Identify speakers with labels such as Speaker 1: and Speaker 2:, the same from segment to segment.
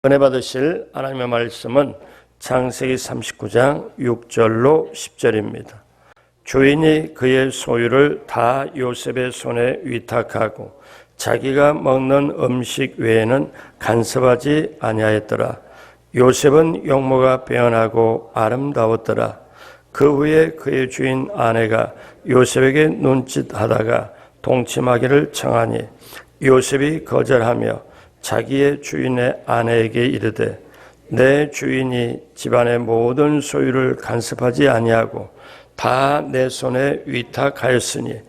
Speaker 1: 은혜 받으실 하나님의 말씀은 창세기 39장 6절로 10절입니다. 주인이 그의 소유를 다 요셉의 손에 위탁하고 자기가 먹는 음식 외에는 간섭하지 아니하였더라. 요셉은 용모가 빼어나고 아름다웠더라. 그 후에 그의 주인 아내가 요셉에게 눈짓하다가 동침하기를 청하니 요셉이 거절하며 자기의 주인의 아내에게 이르되 내 주인이 집안의 모든 소유를 간섭하지 아니하고 다 내 손에 위탁하였으니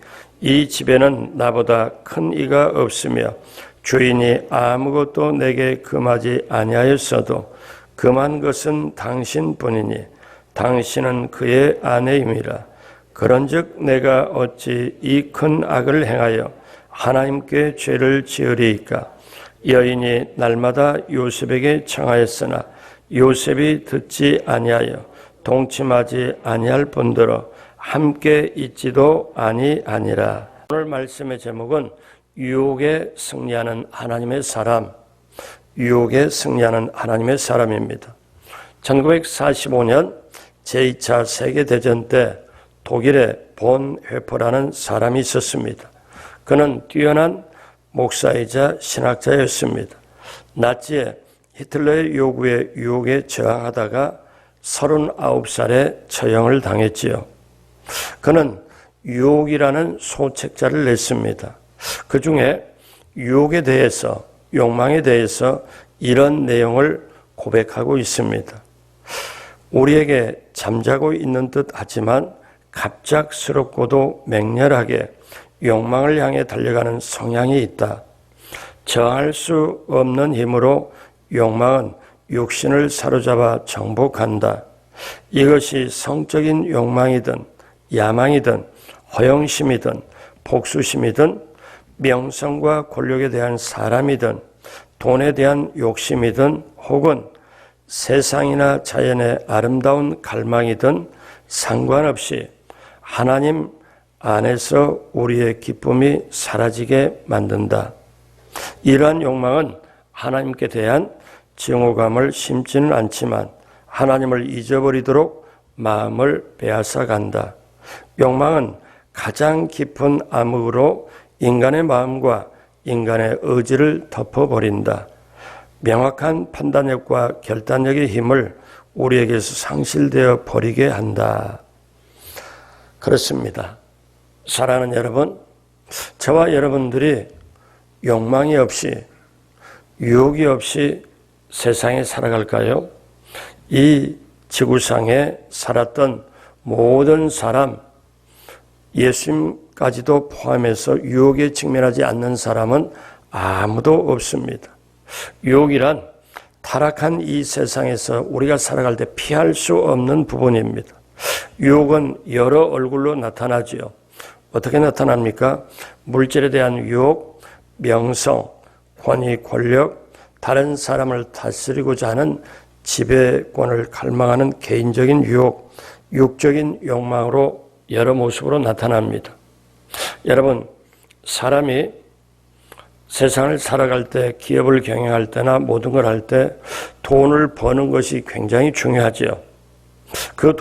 Speaker 1: 이 집에는 나보다 큰 이가 없으며 주인이 아무것도 내게 금하지 아니하였어도 금한 것은 당신뿐이니 당신은 그의 아내임이라. 그런즉 내가 어찌 이 큰 악을 행하여 하나님께 죄를 지으리이까. 여인이 날마다 요셉에게 청하였으나 요셉이 듣지 아니하여 동침하지 아니할 뿐더러 함께 있지도 아니하니라. 오늘 말씀의 제목은 유혹에 승리하는 하나님의 사람, 유혹에 승리하는 하나님의 사람입니다. 1945년 제2차 세계대전 때 독일의 본 회퍼라는 사람이 있었습니다. 그는 뛰어난 목사이자 신학자였습니다. 나치의 히틀러의 요구에 유혹에 저항하다가 39살에 처형을 당했지요. 그는 유혹이라는 소책자를 냈습니다. 그 중에 유혹에 대해서, 욕망에 대해서 이런 내용을 고백하고 있습니다. 우리에게 잠자고 있는 듯 하지만 갑작스럽고도 맹렬하게 욕망을 향해 달려가는 성향이 있다. 저항할 수 없는 힘으로 욕망은 육신을 사로잡아 정복한다. 이것이 성적인 욕망이든 야망이든 허영심이든 복수심이든 명성과 권력에 대한 사람이든 돈에 대한 욕심이든 혹은 세상이나 자연의 아름다운 갈망이든 상관없이 하나님 안에서 우리의 기쁨이 사라지게 만든다. 이러한 욕망은 하나님께 대한 증오감을 심지는 않지만 하나님을 잊어버리도록 마음을 빼앗아간다. 욕망은 가장 깊은 암흑으로 인간의 마음과 인간의 의지를 덮어버린다. 명확한 판단력과 결단력의 힘을 우리에게서 상실되어 버리게 한다. 그렇습니다. 사랑하는 여러분, 저와 여러분들이 욕망이 없이, 유혹이 없이 세상에 살아갈까요? 이 지구상에 살았던 모든 사람, 예수님까지도 포함해서 유혹에 직면하지 않는 사람은 아무도 없습니다. 유혹이란 타락한 이 세상에서 우리가 살아갈 때 피할 수 없는 부분입니다. 유혹은 여러 얼굴로 나타나지요. 어떻게 나타납니까? 물질에 대한 유혹, 명성, 권위, 권력, 다른 사람을 다스리고자 하는 지배권을 갈망하는 개인적인 유혹, 육적인 욕망으로 여러 모습으로 나타납니다. 여러분, 사람이 세상을 살아갈 때, 기업을 경영할 때나 모든 걸 할 때 돈을 버는 것이 굉장히 중요하죠. 그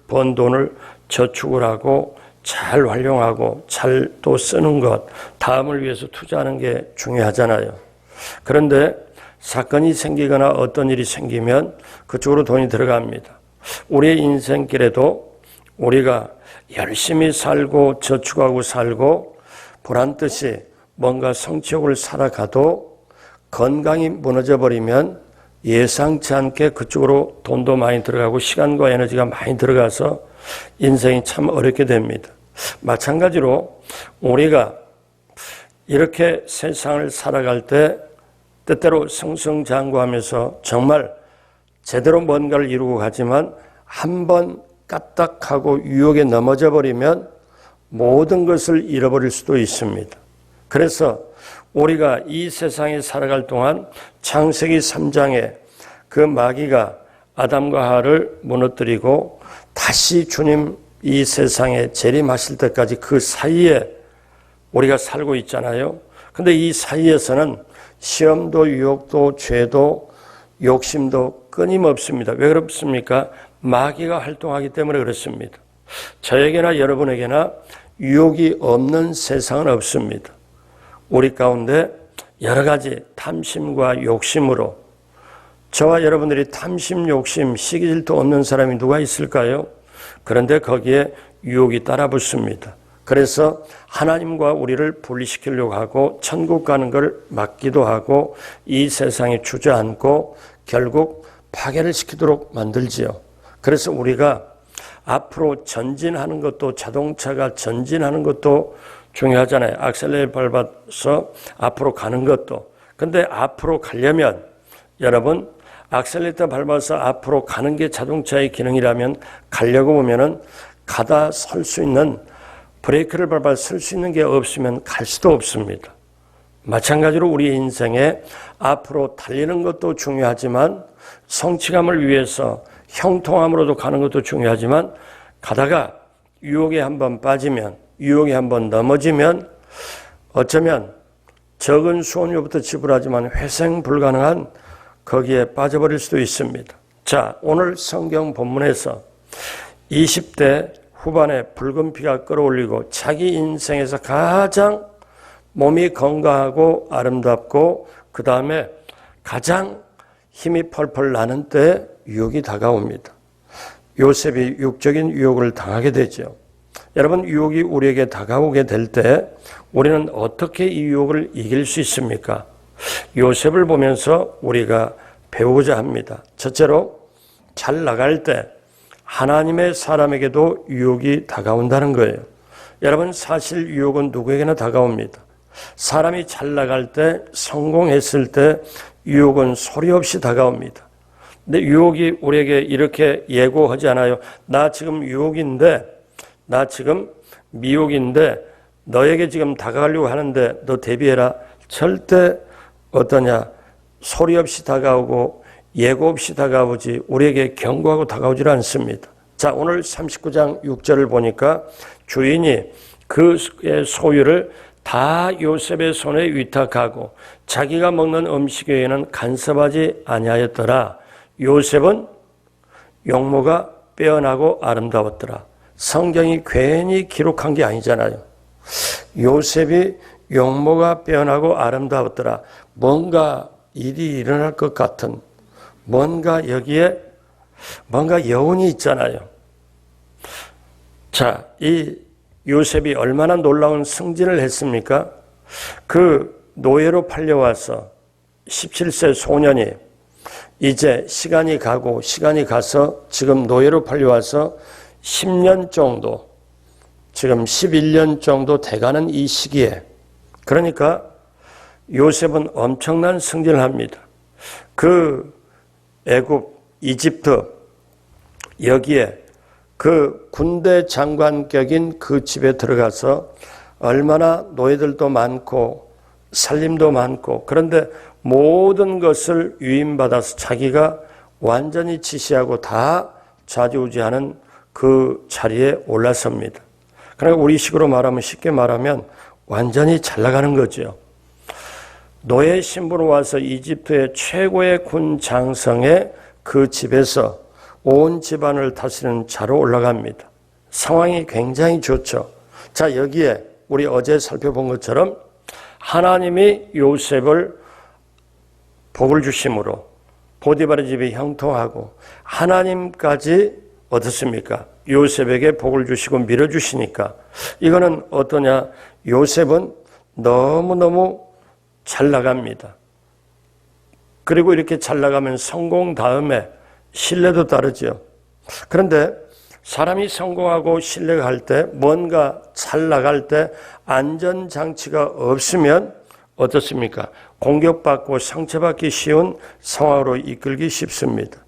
Speaker 1: 번 돈을 저축을 하고 잘 활용하고 잘 또 쓰는 것, 다음을 위해서 투자하는 게 중요하잖아요. 그런데 사건이 생기거나 어떤 일이 생기면 그쪽으로 돈이 들어갑니다. 우리의 인생길에도 우리가 열심히 살고 저축하고 살고 보란듯이 뭔가 성취욕을 살아가도 건강이 무너져 버리면 예상치 않게 그쪽으로 돈도 많이 들어가고 시간과 에너지가 많이 들어가서 인생이 참 어렵게 됩니다. 마찬가지로 우리가 이렇게 세상을 살아갈 때 때때로 승승장구하면서 정말 제대로 뭔가를 이루고 가지만 한번 까딱하고 유혹에 넘어져 버리면 모든 것을 잃어버릴 수도 있습니다. 그래서 우리가 이 세상에 살아갈 동안 창세기 3장에 그 마귀가 아담과 하와를 무너뜨리고 다시 주님 이 세상에 재림하실 때까지 그 사이에 우리가 살고 있잖아요. 근데 이 사이에서는 시험도 유혹도 죄도 욕심도 끊임없습니다. 왜 그렇습니까? 마귀가 활동하기 때문에 그렇습니다. 저에게나 여러분에게나 유혹이 없는 세상은 없습니다. 우리 가운데 여러 가지 탐심과 욕심으로 저와 여러분들이 탐심, 욕심, 시기 질투 없는 사람이 누가 있을까요? 그런데 거기에 유혹이 따라붙습니다. 그래서 하나님과 우리를 분리시키려고 하고 천국 가는 걸 막기도 하고 이 세상에 주저앉고 결국 파괴를 시키도록 만들지요. 그래서 우리가 앞으로 전진하는 것도 자동차가 전진하는 것도 중요하잖아요. 악셀레를 밟아서 앞으로 가는 것도. 근데 앞으로 가려면 여러분 악셀레터 밟아서 앞으로 가는 게 자동차의 기능이라면 가려고 보면은 가다 설 수 있는 브레이크를 밟아 설 수 있는 게 없으면 갈 수도 없습니다. 마찬가지로 우리 인생에 앞으로 달리는 것도 중요하지만 성취감을 위해서 형통함으로도 가는 것도 중요하지만 가다가 유혹에 한번 빠지면 유혹에 한번 넘어지면 어쩌면 적은 수원료부터 지불하지만 회생 불가능한 거기에 빠져버릴 수도 있습니다. 자, 오늘 성경 본문에서 20대 후반에 붉은 피가 끌어올리고 자기 인생에서 가장 몸이 건강하고 아름답고 그 다음에 가장 힘이 펄펄 나는 때에 유혹이 다가옵니다. 요셉이 육적인 유혹을 당하게 되죠. 여러분, 유혹이 우리에게 다가오게 될 때 우리는 어떻게 이 유혹을 이길 수 있습니까? 요셉을 보면서 우리가 배우고자 합니다. 첫째로 잘 나갈 때 하나님의 사람에게도 유혹이 다가온다는 거예요. 여러분, 사실 유혹은 누구에게나 다가옵니다. 사람이 잘 나갈 때, 성공했을 때 유혹은 소리 없이 다가옵니다. 근데 유혹이 우리에게 이렇게 예고하지 않아요. 나 지금 유혹인데, 나 지금 미혹인데 너에게 지금 다가가려고 하는데 너 대비해라. 절대 어떠냐, 소리 없이 다가오고 예고 없이 다가오지 우리에게 경고하고 다가오질 않습니다. 자, 오늘 39장 6절을 보니까 주인이 그의 소유를 다 요셉의 손에 위탁하고 자기가 먹는 음식 외에는 간섭하지 아니하였더라. 요셉은 용모가 빼어나고 아름다웠더라. 성경이 괜히 기록한 게 아니잖아요. 요셉이 용모가 빼어나고 아름다웠더라. 뭔가 일이 일어날 것 같은 뭔가 여기에 뭔가 여운이 있잖아요. 자, 이 요셉이 얼마나 놀라운 승진을 했습니까? 그 노예로 팔려와서 17세 소년이 이제 시간이 가서 지금 노예로 팔려와서 10년 정도, 지금 11년 정도 돼가는 이 시기에, 그러니까 요셉은 엄청난 승진을 합니다. 그 애굽, 이집트, 여기에 그 군대 장관격인 그 집에 들어가서 얼마나 노예들도 많고 살림도 많고, 그런데 모든 것을 위임받아서 자기가 완전히 지시하고 다 좌지우지하는 그 자리에 올라섭니다. 그러니까 우리식으로 말하면, 쉽게 말하면 완전히 잘 나가는 거죠. 노예 신분으로 와서 이집트의 최고의 군 장성의 그 집에서 온 집안을 다스리는 자로 올라갑니다. 상황이 굉장히 좋죠. 자, 여기에 우리 어제 살펴본 것처럼 하나님이 요셉을 복을 주심으로 보디발의 집이 형통하고 하나님까지 어떻습니까? 요셉에게 복을 주시고 밀어주시니까 이거는 어떠냐? 요셉은 너무너무 잘 나갑니다. 그리고 이렇게 잘 나가면 성공 다음에 신뢰도 따르죠. 그런데 사람이 성공하고 신뢰가 할 때, 뭔가 잘 나갈 때 안전장치가 없으면 어떻습니까? 공격받고 상처받기 쉬운 상황으로 이끌기 쉽습니다.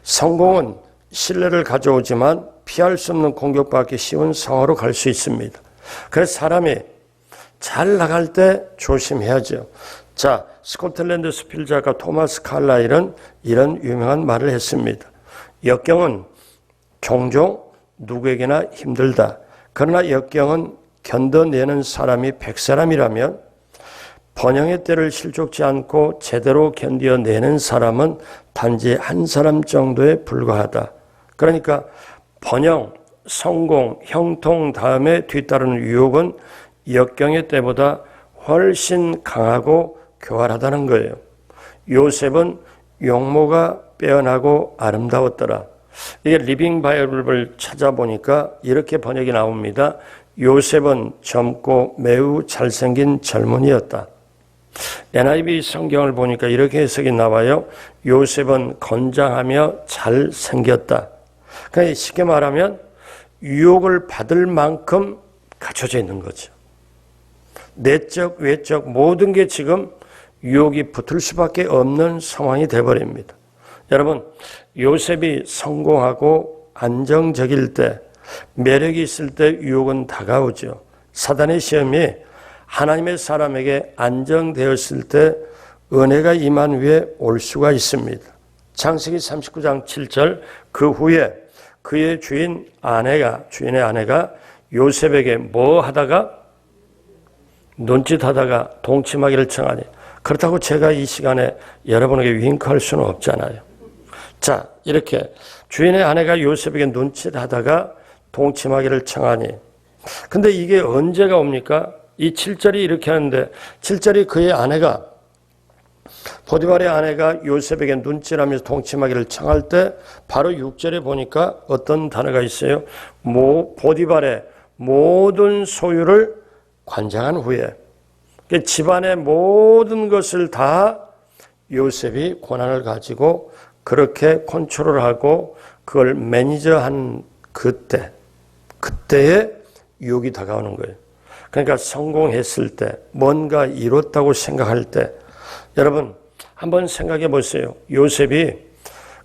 Speaker 1: 성공은 신뢰를 가져오지만 피할 수 없는 공격받기 쉬운 상황으로 갈 수 있습니다. 그래서 사람이 잘 나갈 때 조심해야죠. 자, 스코틀랜드 스필자가 토마스 칼라일은 이런 유명한 말을 했습니다. 역경은 종종 누구에게나 힘들다. 그러나 역경은 견뎌내는 사람이 100사람이라면 번영의 때를 실족지 않고 제대로 견뎌내는 사람은 단지 한 사람 정도에 불과하다. 그러니까 번영, 성공, 형통 다음에 뒤따르는 유혹은 역경의 때보다 훨씬 강하고 교활하다는 거예요. 요셉은 용모가 빼어나고 아름다웠더라. 이게 리빙 바이블을 찾아보니까 이렇게 번역이 나옵니다. 요셉은 젊고 매우 잘생긴 젊은이였다. NIV 성경을 보니까 이렇게 해석이 나와요. 요셉은 건장하며 잘생겼다. 그러니까 쉽게 말하면 유혹을 받을 만큼 갖춰져 있는 거죠. 내적, 외적 모든 게 지금 유혹이 붙을 수밖에 없는 상황이 되어버립니다. 여러분, 요셉이 성공하고 안정적일 때, 매력이 있을 때 유혹은 다가오죠. 사단의 시험이 하나님의 사람에게 안정되었을 때 은혜가 임한 후에 올 수가 있습니다. 창세기 39장 7절, 그 후에 그의 주인의 아내가 요셉에게 뭐 하다가? 눈짓하다가 동침하기를 청하니. 그렇다고 제가 이 시간에 여러분에게 윙크할 수는 없잖아요. 자, 이렇게 주인의 아내가 요셉에게 눈짓하다가 동침하기를 청하니. 근데 이게 언제가 옵니까? 이 7절이 이렇게 하는데 7절이 그의 아내가 보디발의 아내가 요셉에게 눈질하면서 동침하기를 청할 때 바로 6절에 보니까 어떤 단어가 있어요? 보디발의 모든 소유를 관장한 후에 집안의 모든 것을 다 요셉이 권한을 가지고 그렇게 컨트롤하고 그걸 매니저한 그때에 유혹이 다가오는 거예요. 그러니까 성공했을 때, 뭔가 이뤘다고 생각할 때, 여러분 한번 생각해 보세요. 요셉이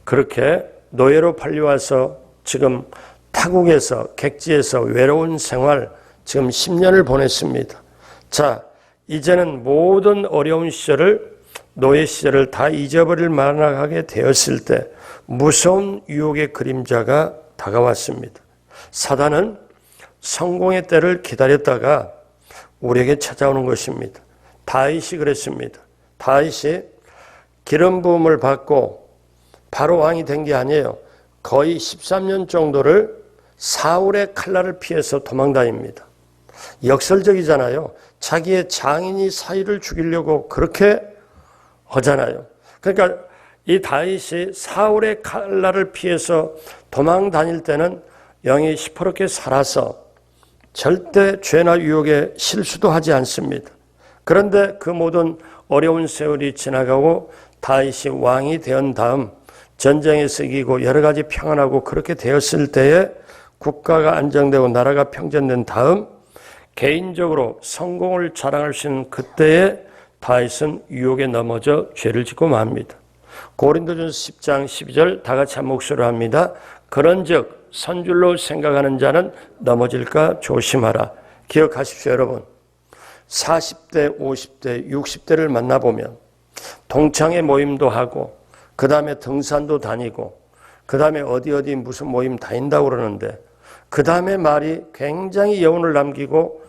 Speaker 1: 그렇게 노예로 팔려와서 지금 타국에서 객지에서 외로운 생활 지금 10년을 보냈습니다. 자, 이제는 모든 어려운 시절을 노예 시절을 다 잊어버릴 만하게 되었을 때 무서운 유혹의 그림자가 다가왔습니다. 사단은 성공의 때를 기다렸다가 우리에게 찾아오는 것입니다. 다윗이 그랬습니다. 다윗이 기름 부음을 받고 바로 왕이 된 게 아니에요. 거의 13년 정도를 사울의 칼날을 피해서 도망다닙니다. 역설적이잖아요. 자기의 장인이 사위를 죽이려고 그렇게 하잖아요. 그러니까 이 다윗이 사울의 칼날을 피해서 도망 다닐 때는 영이 시퍼렇게 살아서 절대 죄나 유혹에 실수도 하지 않습니다. 그런데 그 모든 어려운 세월이 지나가고 다윗이 왕이 된 다음 전쟁에서 이기고 여러 가지 평안하고 그렇게 되었을 때에 국가가 안정되고 나라가 평전된 다음 개인적으로 성공을 자랑할 수 있는 그때에 다윗은 유혹에 넘어져 죄를 짓고 맙니다. 고린도전서 10장 12절 다 같이 한 목소리로 합니다. 그런즉 선줄로 생각하는 자는 넘어질까 조심하라. 기억하십시오, 여러분. 40대, 50대, 60대를 만나보면 동창회 모임도 하고 그 다음에 등산도 다니고 그 다음에 어디 무슨 모임 다닌다고 그러는데 그 다음에 말이 굉장히 여운을 남기고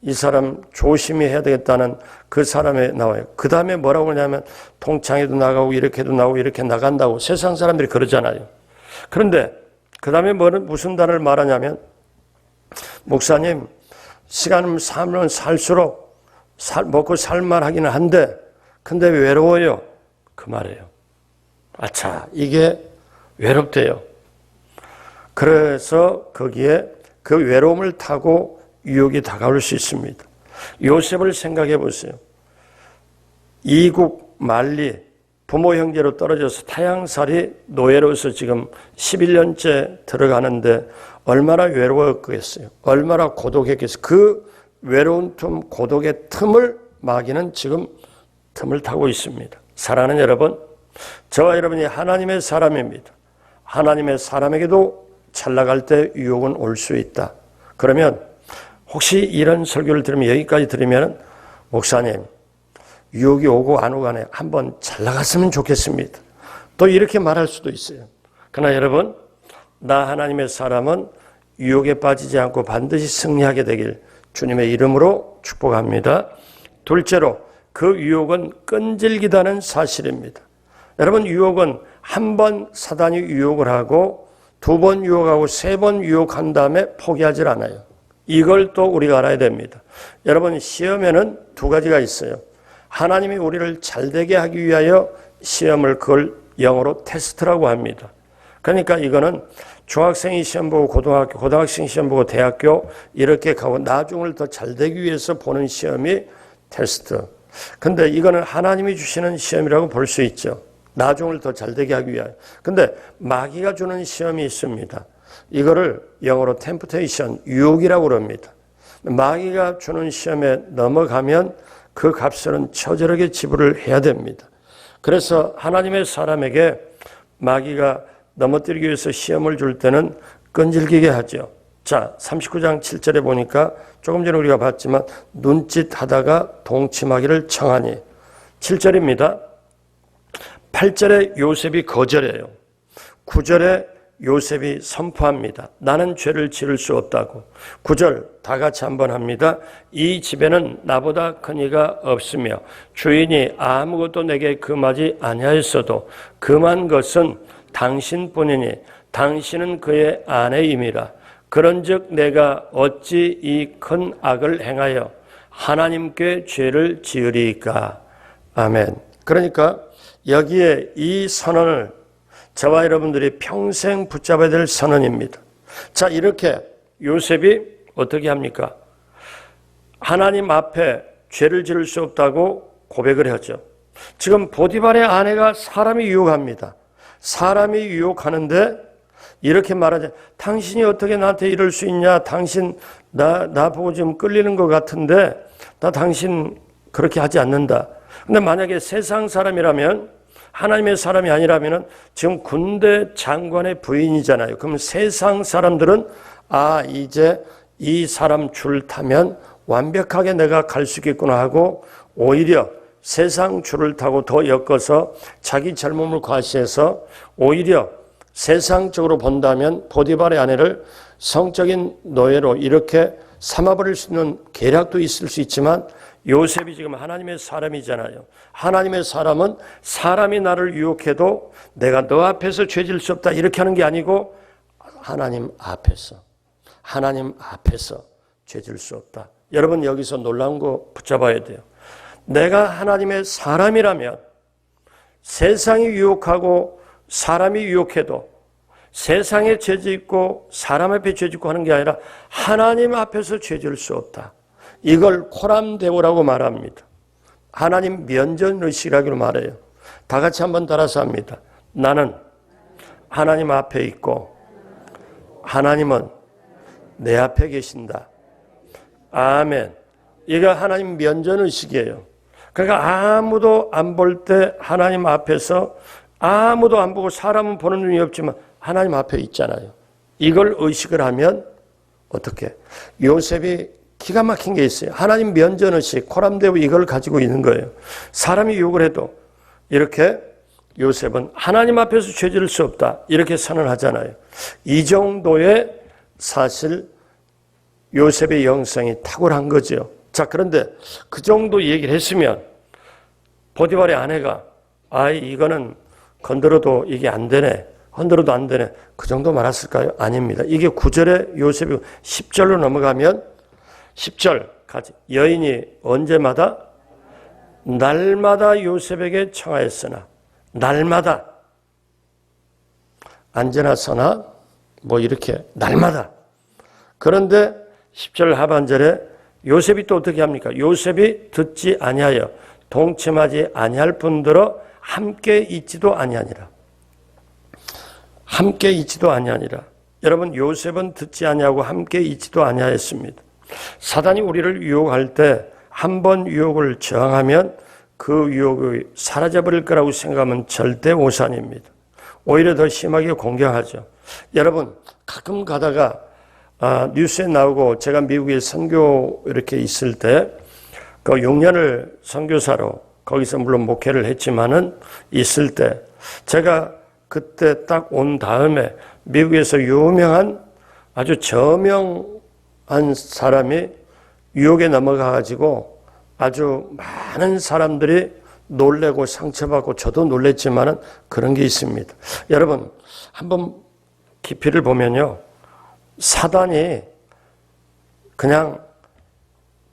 Speaker 1: 이 사람 조심히 해야 되겠다는 그 사람에 나와요. 그 다음에 뭐라고 하냐면 동창회도 나가고 이렇게도 나오고 이렇게 나간다고 세상 사람들이 그러잖아요. 그런데 그 다음에 무슨 단어를 말하냐면 목사님 시간을 살면 살수록 먹고 살만하기는 한데 근데 외로워요. 그 말이에요. 아차, 이게 외롭대요. 그래서 거기에 그 외로움을 타고 유혹이 다가올 수 있습니다. 요셉을 생각해 보세요. 이국 만리 부모 형제로 떨어져서 타향살이 노예로서 지금 11년째 들어가는데 얼마나 외로웠겠어요. 얼마나 고독했겠어요. 그 외로운 틈, 고독의 틈을 마귀는 지금 틈을 타고 있습니다. 사랑하는 여러분, 저와 여러분이 하나님의 사람입니다. 하나님의 사람에게도 잘 나갈 때 유혹은 올 수 있다. 그러면 혹시 이런 설교를 들으면 여기까지 들으면 목사님 유혹이 오고 안 오고 간에 한번 잘 나갔으면 좋겠습니다. 또 이렇게 말할 수도 있어요. 그러나 여러분, 나 하나님의 사람은 유혹에 빠지지 않고 반드시 승리하게 되길 주님의 이름으로 축복합니다. 둘째로 그 유혹은 끈질기다는 사실입니다. 여러분, 유혹은 한 번 사단이 유혹을 하고 두 번 유혹하고 세 번 유혹한 다음에 포기하지 않아요. 이걸 또 우리가 알아야 됩니다. 여러분, 시험에는 두 가지가 있어요. 하나님이 우리를 잘되게 하기 위하여 시험을, 그걸 영어로 테스트라고 합니다. 그러니까 이거는 중학생이 시험 보고 고등학교, 고등학생이 시험 보고 대학교 이렇게 가고 나중을 더 잘되기 위해서 보는 시험이 테스트. 근데 이거는 하나님이 주시는 시험이라고 볼 수 있죠. 나중을 더 잘되게 하기 위하여. 근데 마귀가 주는 시험이 있습니다. 이거를 영어로 템프테이션, 유혹이라고 그럽니다. 마귀가 주는 시험에 넘어가면 그 값은 처절하게 지불을 해야 됩니다. 그래서 하나님의 사람에게 마귀가 넘어뜨리기 위해서 시험을 줄 때는 끈질기게 하죠. 자, 39장 7절에 보니까 조금 전에 우리가 봤지만 눈짓하다가 동침하기를 청하니. 7절입니다. 8절에 요셉이 거절해요. 9절에 요셉이 선포합니다. 나는 죄를 지을 수 없다고. 9절 다 같이 한번 합니다. 이 집에는 나보다 큰 이가 없으며 주인이 아무것도 내게 금하지 아니하였어도 금한 것은 당신뿐이니 당신은 그의 아내임이라. 그런즉 내가 어찌 이 큰 악을 행하여 하나님께 죄를 지으리까. 아멘. 그러니까 여기에 이 선언을 저와 여러분들이 평생 붙잡아야 될 선언입니다. 자, 이렇게 요셉이 어떻게 합니까? 하나님 앞에 죄를 지을 수 없다고 고백을 하죠. 지금 보디발의 아내가 사람이 유혹합니다. 사람이 유혹하는데 이렇게 말하죠. 당신이 어떻게 나한테 이럴 수 있냐? 당신 나 보고 지금 끌리는 것 같은데 나 당신 그렇게 하지 않는다. 근데 만약에 세상 사람이라면, 하나님의 사람이 아니라면 지금 군대 장관의 부인이잖아요. 그럼 세상 사람들은 이제 이 사람 줄 타면 완벽하게 내가 갈 수 있겠구나 하고 오히려 세상 줄을 타고 더 엮어서 자기 젊음을 과시해서 오히려 세상적으로 본다면 보디발의 아내를 성적인 노예로 이렇게 삼아버릴 수 있는 계략도 있을 수 있지만 요셉이 지금 하나님의 사람이잖아요. 하나님의 사람은 사람이 나를 유혹해도 내가 너 앞에서 죄질 수 없다 이렇게 하는 게 아니고 하나님 앞에서 죄질 수 없다. 여러분, 여기서 놀라운 거 붙잡아야 돼요. 내가 하나님의 사람이라면 세상이 유혹하고 사람이 유혹해도 세상에 죄짓고 사람 앞에 죄짓고 하는 게 아니라 하나님 앞에서 죄질 수 없다. 이걸 코람데오라고 말합니다. 하나님 면전의식이라고 말해요. 다 같이 한번 따라서 합니다. 나는 하나님 앞에 있고 하나님은 내 앞에 계신다. 아멘. 이거 하나님 면전의식이에요. 그러니까 아무도 안 볼 때 하나님 앞에서 아무도 안 보고 사람은 보는 눈이 없지만 하나님 앞에 있잖아요. 이걸 의식을 하면 어떻게? 요셉이 기가 막힌 게 있어요. 하나님 면전의식, 코람데오 이걸 가지고 있는 거예요. 사람이 욕을 해도 이렇게 요셉은 하나님 앞에서 죄지을 수 없다. 이렇게 선언하잖아요. 이 정도의 사실 요셉의 영성이 탁월한 거죠. 자, 그런데 그 정도 얘기를 했으면 보디발의 아내가 이거는 건드려도 이게 안 되네. 흔들어도 안 되네. 그 정도 말했을까요? 아닙니다. 이게 9절에 요셉이 10절로 넘어가면 10절까지 여인이 언제마다? 날마다 요셉에게 청하였으나 날마다 안제나 서나 이렇게 날마다. 그런데 10절 하반절에 요셉이 또 어떻게 합니까? 요셉이 듣지 아니하여 동침하지 아니할 뿐더러 함께 있지도 아니하니라. 함께 있지도 아니하니라. 여러분, 요셉은 듣지 아니하고 함께 있지도 아니하였습니다. 사단이 우리를 유혹할 때 한 번 유혹을 저항하면 그 유혹이 사라져버릴 거라고 생각하면 절대 오산입니다. 오히려 더 심하게 공격하죠. 여러분, 가끔 가다가 뉴스에 나오고 제가 미국에 선교 이렇게 있을 때 그 6년을 선교사로 거기서 물론 목회를 했지만은 있을 때 제가 그때 딱 온 다음에 미국에서 유명한 아주 저명한 사람이 유혹에 넘어가가지고 아주 많은 사람들이 놀래고 상처받고 저도 놀랬지만은 그런 게 있습니다. 여러분, 한번 깊이를 보면요. 사단이 그냥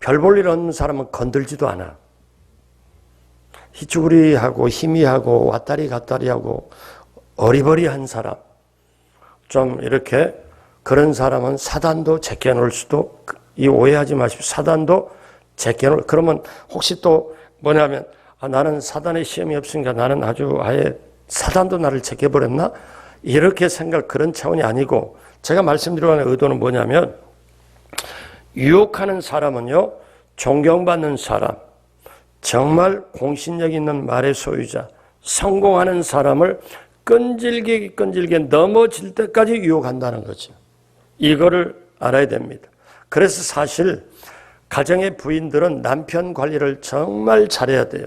Speaker 1: 별 볼 일 없는 사람은 건들지도 않아. 희쭈그리하고 희미하고 왔다리 갔다리 하고 어리버리한 사람, 좀 이렇게 그런 사람은 사단도 제껴놓을 수도, 이 오해하지 마십시오. 사단도 제껴놓을, 그러면 혹시 또 뭐냐면 나는 사단의 시험이 없으니까 나는 아주 아예 사단도 나를 제껴버렸나? 이렇게 생각, 그런 차원이 아니고, 제가 말씀드리는 의도는 뭐냐면 유혹하는 사람은요, 존경받는 사람, 정말 공신력 있는 말의 소유자, 성공하는 사람을 끈질기게 넘어질 때까지 유혹한다는 거죠. 이거를 알아야 됩니다. 그래서 사실 가정의 부인들은 남편 관리를 정말 잘해야 돼요.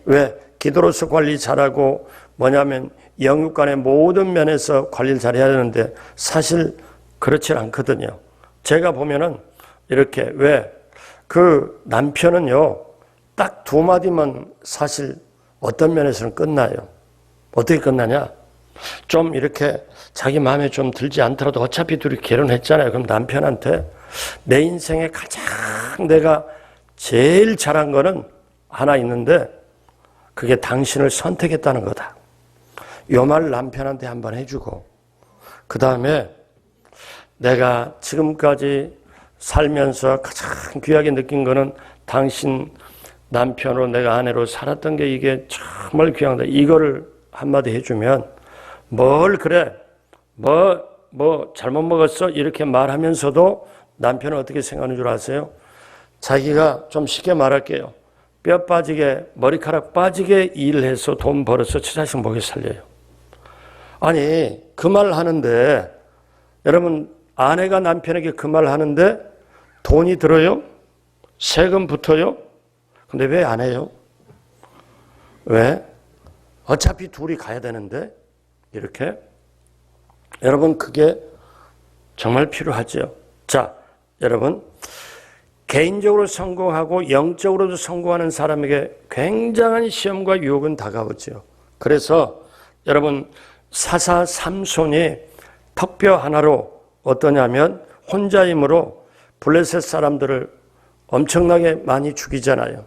Speaker 1: 왜? 기도로서 관리 잘하고 뭐냐면 영육간의 모든 면에서 관리를 잘해야 되는데 사실 그렇지 않거든요. 제가 보면은 이렇게, 왜? 그 남편은요, 딱 두 마디만 사실 어떤 면에서는 끝나요. 어떻게 끝나냐? 좀 이렇게 자기 마음에 좀 들지 않더라도 어차피 둘이 결혼했잖아요. 그럼 남편한테 내 인생에 가장 내가 제일 잘한 거는 하나 있는데 그게 당신을 선택했다는 거다. 요 말 남편한테 한번 해주고, 그 다음에 내가 지금까지 살면서 가장 귀하게 느낀 거는 당신 남편으로 내가 아내로 살았던 게 이게 정말 귀하다. 이거를 한마디 해주면, 뭘 그래, 뭐 잘못 먹었어? 이렇게 말하면서도 남편은 어떻게 생각하는 줄 아세요? 자기가, 좀 쉽게 말할게요, 뼈 빠지게, 머리카락 빠지게 일해서 돈 벌어서 처자식 먹여 살려요. 아니, 그 말 하는데, 여러분, 아내가 남편에게 그 말 하는데 돈이 들어요? 세금 붙어요? 근데 왜 안 해요? 왜? 어차피 둘이 가야 되는데, 이렇게. 여러분, 그게 정말 필요하죠. 자, 여러분, 개인적으로 성공하고 영적으로도 성공하는 사람에게 굉장한 시험과 유혹은 다가오죠. 그래서 여러분, 사사 삼손이 턱뼈 하나로 어떠냐면 혼자임으로 블레셋 사람들을 엄청나게 많이 죽이잖아요.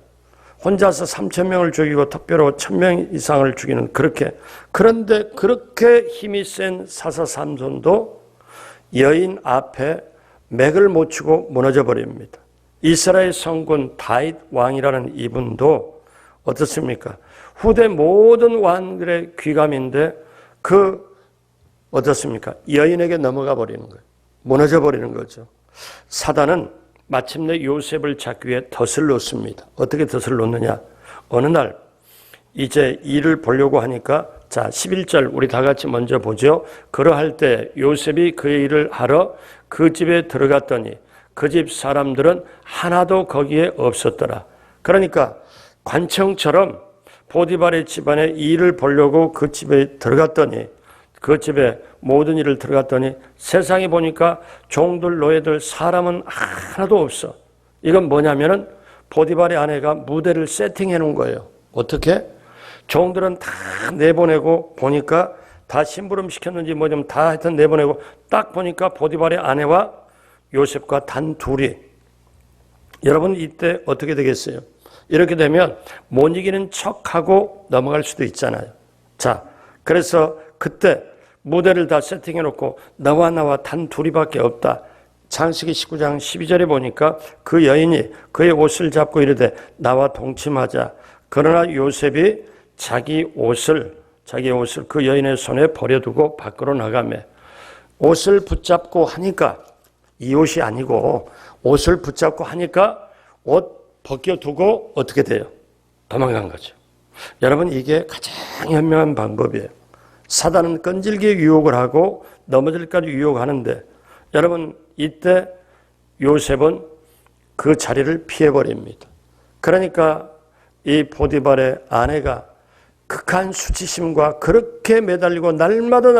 Speaker 1: 혼자서 3,000명을 죽이고 턱뼈로 1,000명 이상을 죽이는, 그렇게. 그런데 그렇게 힘이 센 사사 삼손도 여인 앞에 맥을 못 추고 무너져 버립니다. 이스라엘 성군 다윗 왕이라는 이분도 어떻습니까? 후대 모든 왕들의 귀감인데 어떻습니까? 여인에게 넘어가 버리는 거예요. 무너져 버리는 거죠. 사단은 마침내 요셉을 잡기 위해 덫을 놓습니다. 어떻게 덫을 놓느냐? 어느 날 이제 일을 보려고 하니까, 자, 11절 우리 다 같이 먼저 보죠. 그러할 때 요셉이 그의 일을 하러 그 집에 들어갔더니 그 집 사람들은 하나도 거기에 없었더라. 그러니까 관청처럼 보디발의 집안에 일을 보려고 그 집에 들어갔더니, 그 집에 모든 일을 들어갔더니 세상에 보니까 종들, 노예들, 사람은 하나도 없어. 이건 뭐냐면은 보디발의 아내가 무대를 세팅해 놓은 거예요. 어떻게? 종들은 다 내보내고 보니까 다 심부름 시켰는지 뭐냐면 다 하여튼 내보내고 딱 보니까 보디발의 아내와 요셉과 단 둘이. 여러분, 이때 어떻게 되겠어요? 이렇게 되면 못 이기는 척하고 넘어갈 수도 있잖아요. 자, 그래서 그때 무대를 다 세팅해 놓고 나와 단 둘이밖에 없다. 창세기 19장 12절에 보니까 그 여인이 그의 옷을 잡고 이르되 나와 동침하자. 그러나 요셉이 자기 옷을 그 여인의 손에 버려두고 밖으로 나가매. 옷을 붙잡고 하니까, 이 옷이 아니고 옷을 붙잡고 하니까 옷 벗겨두고 어떻게 돼요? 도망간 거죠. 여러분, 이게 가장 현명한 방법이에요. 사단은 끈질기게 유혹을 하고 넘어질까지 유혹하는데, 여러분, 이때 요셉은 그 자리를 피해버립니다. 그러니까 이 보디발의 아내가 극한 수치심과 그렇게 매달리고 날마다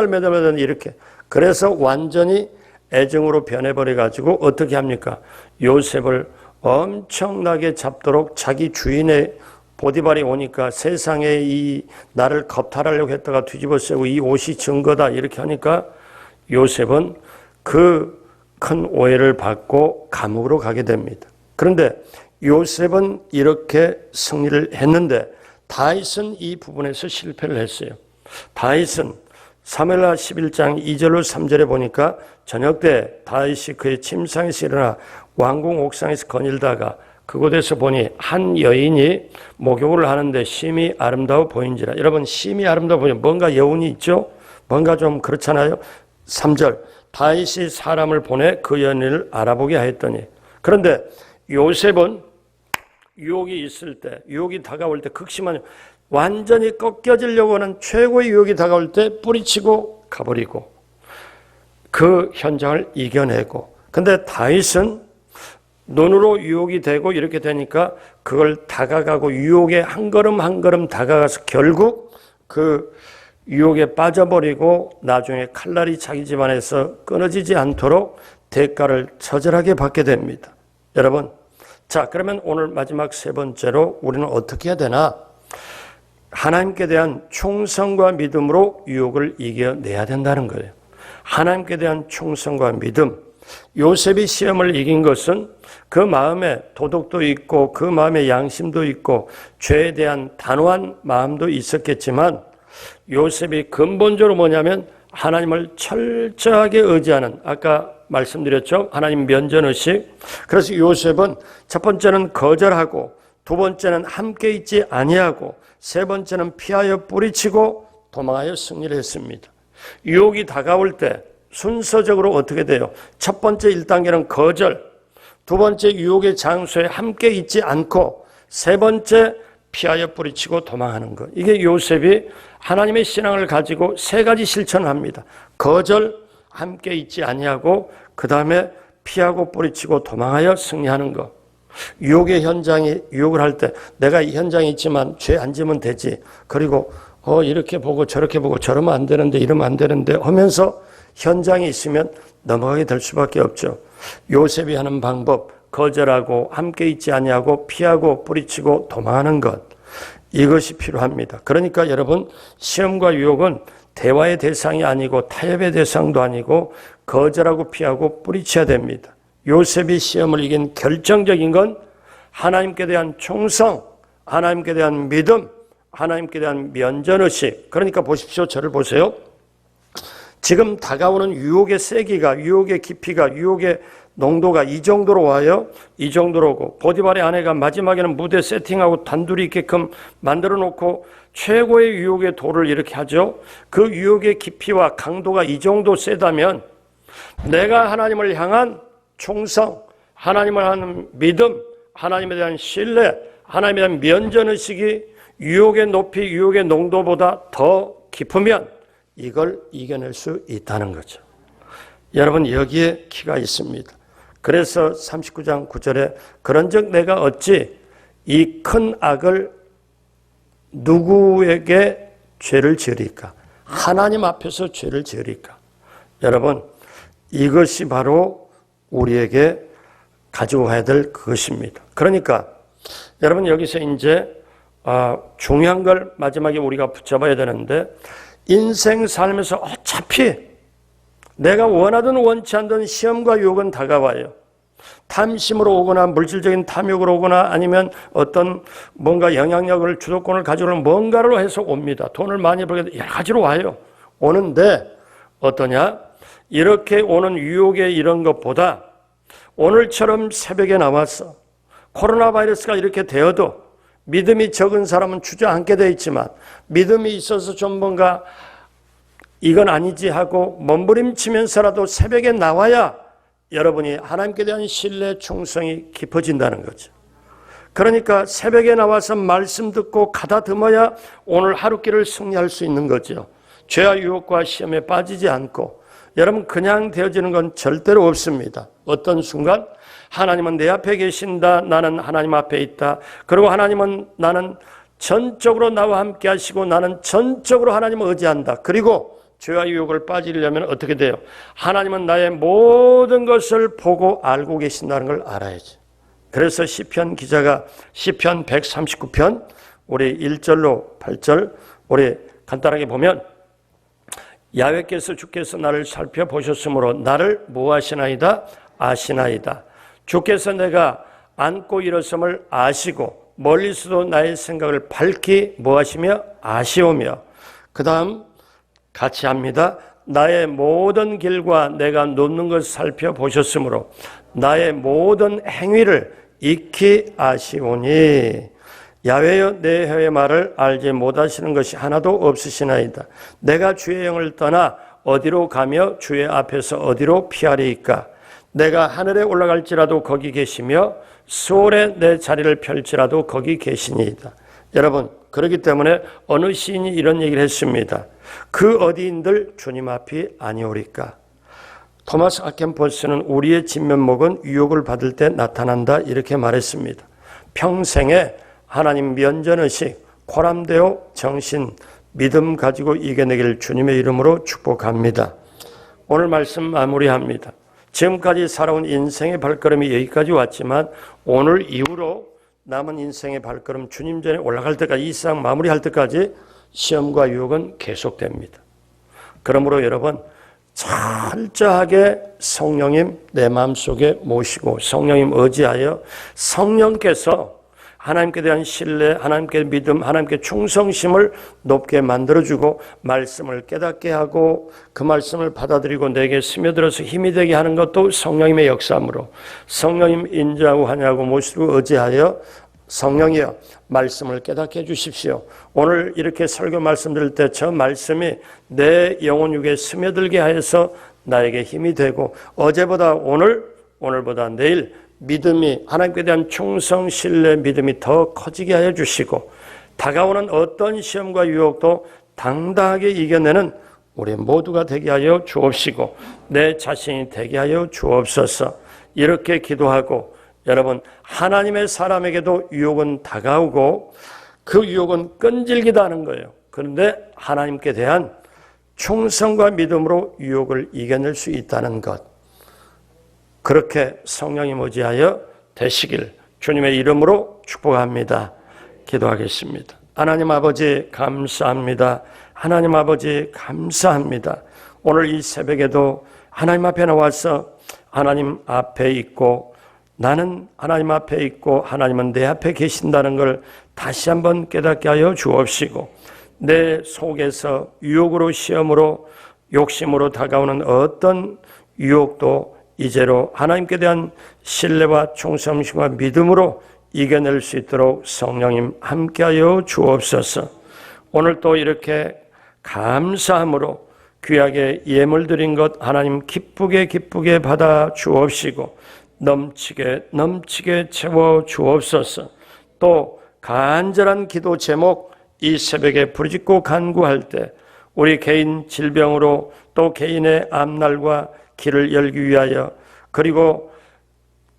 Speaker 1: 이렇게, 그래서 완전히 애정으로 변해버려가지고 어떻게 합니까? 요셉을 엄청나게 잡도록 자기 주인의 보디발이 오니까 세상에 이 나를 겁탈하려고 했다가 뒤집어 쓰고 이 옷이 증거다 이렇게 하니까 요셉은 그 큰 오해를 받고 감옥으로 가게 됩니다. 그런데 요셉은 이렇게 승리를 했는데 다윗은 이 부분에서 실패를 했어요. 다윗은 사무엘하 11장 2절로 3절에 보니까 저녁 때 다윗이 그의 침상에서 일어나 왕궁 옥상에서 거닐다가 그곳에서 보니 한 여인이 목욕을 하는데 심히 아름다워 보인지라. 여러분, 심히 아름다워 보이면 뭔가 여운이 있죠? 뭔가 좀 그렇잖아요. 3절 다윗이 사람을 보내 그 여인을 알아보게 하였더니. 그런데 요셉은 유혹이 있을 때, 유혹이 다가올 때 극심한 완전히 꺾여지려고 하는 최고의 유혹이 다가올 때 뿌리치고 가버리고 그 현장을 이겨내고. 근데 다윗은 눈으로 유혹이 되고 이렇게 되니까 그걸 다가가고 유혹에 한 걸음 한 걸음 다가가서 결국 그 유혹에 빠져버리고 나중에 칼날이 자기 집안에서 끊어지지 않도록 대가를 처절하게 받게 됩니다. 여러분, 자, 그러면 오늘 마지막 세 번째로 우리는 어떻게 해야 되나? 하나님께 대한 충성과 믿음으로 유혹을 이겨내야 된다는 거예요. 하나님께 대한 충성과 믿음. 요셉이 시험을 이긴 것은 그 마음에 도덕도 있고 그 마음에 양심도 있고 죄에 대한 단호한 마음도 있었겠지만 요셉이 근본적으로 뭐냐면 하나님을 철저하게 의지하는, 아까 말씀드렸죠? 하나님 면전의식. 그래서 요셉은 첫 번째는 거절하고 두 번째는 함께 있지 아니하고 세 번째는 피하여 뿌리치고 도망하여 승리를 했습니다. 유혹이 다가올 때 순서적으로 어떻게 돼요? 첫 번째 1단계는 거절, 두 번째 유혹의 장소에 함께 있지 않고 세 번째 피하여 뿌리치고 도망하는 것. 이게 요셉이 하나님의 신앙을 가지고 세 가지 실천을 합니다. 거절, 함께 있지 아니하고 그 다음에 피하고 뿌리치고 도망하여 승리하는 것. 유혹의 현장이 유혹을 할 때 내가 이 현장에 있지만 죄 안 지면 되지. 그리고 이렇게 보고 저렇게 보고 저러면 안 되는데 이러면 안 되는데 하면서 현장에 있으면 넘어가게 될 수밖에 없죠. 요셉이 하는 방법, 거절하고 함께 있지 아니하고 피하고 뿌리치고 도망하는 것. 이것이 필요합니다. 그러니까 여러분, 시험과 유혹은 대화의 대상이 아니고 타협의 대상도 아니고 거절하고 피하고 뿌리쳐야 됩니다. 요셉이 시험을 이긴 결정적인 건 하나님께 대한 충성, 하나님께 대한 믿음, 하나님께 대한 면전의식. 그러니까 보십시오. 저를 보세요. 지금 다가오는 유혹의 세기가, 유혹의 깊이가, 유혹의 농도가 이 정도로 와요. 이 정도로 오고 보디발의 아내가 마지막에는 무대 세팅하고 단둘이 있게끔 만들어 놓고 최고의 유혹의 도를 이렇게 하죠. 그 유혹의 깊이와 강도가 이 정도 세다면 내가 하나님을 향한 충성, 하나님을 향한 믿음, 하나님에 대한 신뢰, 하나님에 대한 면전의식이 유혹의 높이, 유혹의 농도보다 더 깊으면 이걸 이겨낼 수 있다는 거죠. 여러분, 여기에 키가 있습니다. 그래서 39장 9절에 그런즉 내가 어찌 이 큰 악을 누구에게 죄를 지으리까? 하나님 앞에서 죄를 지으리까? 여러분, 이것이 바로 우리에게 가지고 가야 될 그것입니다. 그러니까 여러분, 여기서 이제 중요한 걸 마지막에 우리가 붙잡아야 되는데, 인생 삶에서 어차피 내가 원하든 원치 않든 시험과 유혹은 다가와요. 탐심으로 오거나 물질적인 탐욕으로 오거나 아니면 어떤 뭔가 영향력을, 주도권을 가지고는 뭔가로 해서 옵니다. 돈을 많이 벌게 여러 가지로 와요. 오는데 어떠냐? 이렇게 오는 유혹의 이런 것보다 오늘처럼 새벽에 나와서 코로나 바이러스가 이렇게 되어도 믿음이 적은 사람은 주저앉게 되어 있지만 믿음이 있어서 좀 뭔가 이건 아니지 하고 몸부림치면서라도 새벽에 나와야 여러분이 하나님께 대한 신뢰, 충성이 깊어진다는 거죠. 그러니까 새벽에 나와서 말씀 듣고 가다듬어야 오늘 하루길을 승리할 수 있는 거죠. 죄와 유혹과 시험에 빠지지 않고. 여러분, 그냥 되어지는 건 절대로 없습니다. 어떤 순간 하나님은 내 앞에 계신다. 나는 하나님 앞에 있다. 그리고 하나님은 나는 전적으로 나와 함께 하시고 나는 전적으로 하나님을 의지한다. 그리고 죄와 유혹을 빠지려면 어떻게 돼요? 하나님은 나의 모든 것을 보고 알고 계신다는 걸 알아야지. 그래서 시편 기자가 시편 139편 우리 1절로 8절 우리 간단하게 보면 야훼께서 주께서 나를 살펴보셨으므로 나를 무엇하시나이다 아시나이다. 주께서 내가 앉고 일어섬을 아시고 멀리서도 나의 생각을 밝히 무엇하시며 아시오며 그 다음 같이 합니다. 나의 모든 길과 내가 놓는 것을 살펴보셨으므로 나의 모든 행위를 익히 아시오니 야훼여 내 혀의 말을 알지 못하시는 것이 하나도 없으시나이다. 내가 주의 영을 떠나 어디로 가며 주의 앞에서 어디로 피하리이까. 내가 하늘에 올라갈지라도 거기 계시며 수월에 내 자리를 펼지라도 거기 계시니이다. 여러분, 그렇기 때문에 어느 시인이 이런 얘기를 했습니다. 그 어디인들 주님 앞이 아니오리까. 토마스 아켄포스는 우리의 진면목은 유혹을 받을 때 나타난다 이렇게 말했습니다. 평생에 하나님 면전의식, 코람되어 정신, 믿음 가지고 이겨내길 주님의 이름으로 축복합니다. 오늘 말씀 마무리합니다. 지금까지 살아온 인생의 발걸음이 여기까지 왔지만 오늘 이후로 남은 인생의 발걸음 주님 전에 올라갈 때까지 이 세상 마무리할 때까지 시험과 유혹은 계속됩니다. 그러므로 여러분 철저하게 성령님 내 마음속에 모시고 성령님 의지하여 성령께서 하나님께 대한 신뢰, 하나님께 믿음, 하나님께 충성심을 높게 만들어주고 말씀을 깨닫게 하고 그 말씀을 받아들이고 내게 스며들어서 힘이 되게 하는 것도 성령님의 역사므로 성령님 인자하고 환영하고 모시고 의지하여 성령이여 말씀을 깨닫게 해주십시오. 오늘 이렇게 설교 말씀 드릴 때 저 말씀이 내 영혼 육에 스며들게 하여서 나에게 힘이 되고 어제보다 오늘보다 내일 믿음이 하나님께 대한 충성, 신뢰, 믿음이 더 커지게 하여 주시고 다가오는 어떤 시험과 유혹도 당당하게 이겨내는 우리 모두가 되게 하여 주옵시고 내 자신이 되게 하여 주옵소서. 이렇게 기도하고 여러분 하나님의 사람에게도 유혹은 다가오고 그 유혹은 끈질기다 하는 거예요. 그런데 하나님께 대한 충성과 믿음으로 유혹을 이겨낼 수 있다는 것. 그렇게 성령님 의지하여 되시길 주님의 이름으로 축복합니다. 기도하겠습니다. 하나님 아버지 감사합니다. 하나님 아버지 감사합니다. 오늘 이 새벽에도 하나님 앞에 나와서 하나님 앞에 있고 나는 하나님 앞에 있고 하나님은 내 앞에 계신다는 걸 다시 한번 깨닫게 하여 주옵시고 내 속에서 유혹으로 시험으로 욕심으로 다가오는 어떤 유혹도 이제로 하나님께 대한 신뢰와 충성심과 믿음으로 이겨낼 수 있도록 성령님 함께하여 주옵소서. 오늘 또 이렇게 감사함으로 귀하게 예물 드린 것 하나님 기쁘게 받아 주옵시고 넘치게 채워 주옵소서. 또 간절한 기도 제목 이 새벽에 부르짖고 간구할 때 우리 개인 질병으로 또 개인의 앞날과 길을 열기 위하여 그리고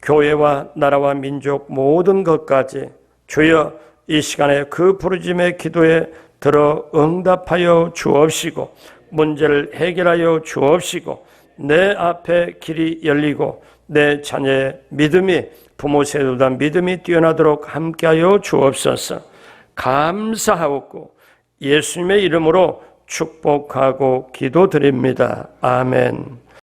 Speaker 1: 교회와 나라와 민족 모든 것까지 주여 이 시간에 그 부르짖음의 기도에 들어 응답하여 주옵시고 문제를 해결하여 주옵시고 내 앞에 길이 열리고 내 자녀의 믿음이 부모 세대보다 믿음이 뛰어나도록 함께하여 주옵소서. 감사하옵고 예수님의 이름으로 축복하고 기도드립니다. 아멘.